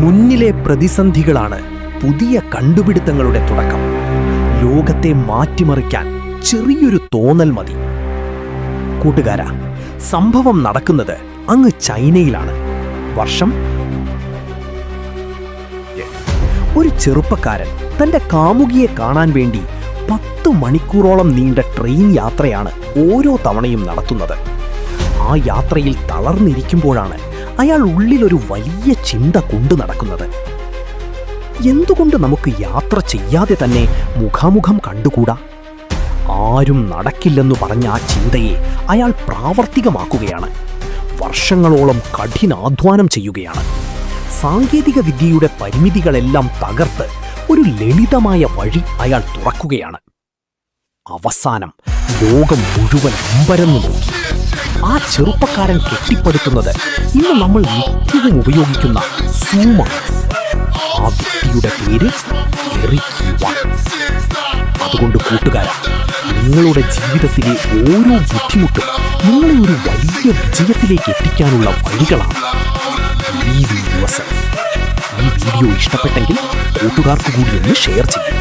മുന്നിലെ പ്രതിസന്ധികളാണ് പുതിയ കണ്ടുപിടുത്തങ്ങളുടെ തുടക്കം. ലോകത്തെ മാറ്റിമറിക്കാൻ ചെറിയൊരു തോന്നൽ മതി. കൂട്ടുകാരാ, സംഭവം നടക്കുന്നത് അങ്ങ് ചൈനയിലാണ്. വർഷം ഒരു ചെറുപ്പക്കാരൻ തന്റെ കാമുകിയെ കാണാൻ വേണ്ടി 10 മണിക്കൂറോളം നീണ്ട ട്രെയിൻ യാത്രയാണ് ഓരോ തവണയും നടത്തുന്നത്. ആ യാത്രയിൽ തളർന്നിരിക്കുമ്പോഴാണ് അയാൾ ഉള്ളിലൊരു വലിയ ചിന്ത കൊണ്ടു നടക്കുന്നത്. എന്തുകൊണ്ട് നമുക്ക് യാത്ര ചെയ്യാതെ തന്നെ മുഖാമുഖം കണ്ടുകൂടാ? ആരും നടക്കില്ലെന്നു പറഞ്ഞ ആ ചിന്തയെ അയാൾ പ്രാവർത്തികമാക്കുകയാണ്. വർഷങ്ങളോളം കഠിനാധ്വാനം ചെയ്യുകയാണ്. സാങ്കേതിക വിദ്യയുടെ പരിമിതികളെല്ലാം തകർത്ത് ഒരു ലളിതമായ വഴി അയാൾ തുറക്കുകയാണ്. അവസാനം ലോകം മുഴുവൻ അമ്പരന്നു നോക്കി. ആ ചെറുപ്പക്കാരൻ കെട്ടിപ്പടുക്കുന്നത് ഇന്ന് നമ്മൾ നിത്യവും ഉപയോഗിക്കുന്ന സൂമാണ്. ആ വ്യക്തിയുടെ പേര് എറിക് യുവാൻ. അതുകൊണ്ട് കൂട്ടുകാരാ, നിങ്ങളുടെ ജീവിതത്തിലെ ഓരോ ബുദ്ധിമുട്ടും നിങ്ങളെ ഒരു വലിയ വിജയത്തിലേക്ക് എത്തിക്കാനുള്ള വഴികളാണ്. ഈ വീഡിയോ ഇഷ്ടപ്പെട്ടെങ്കിൽ കൂട്ടുകാർക്ക് കൂടി ഒന്ന് ഷെയർ ചെയ്യും.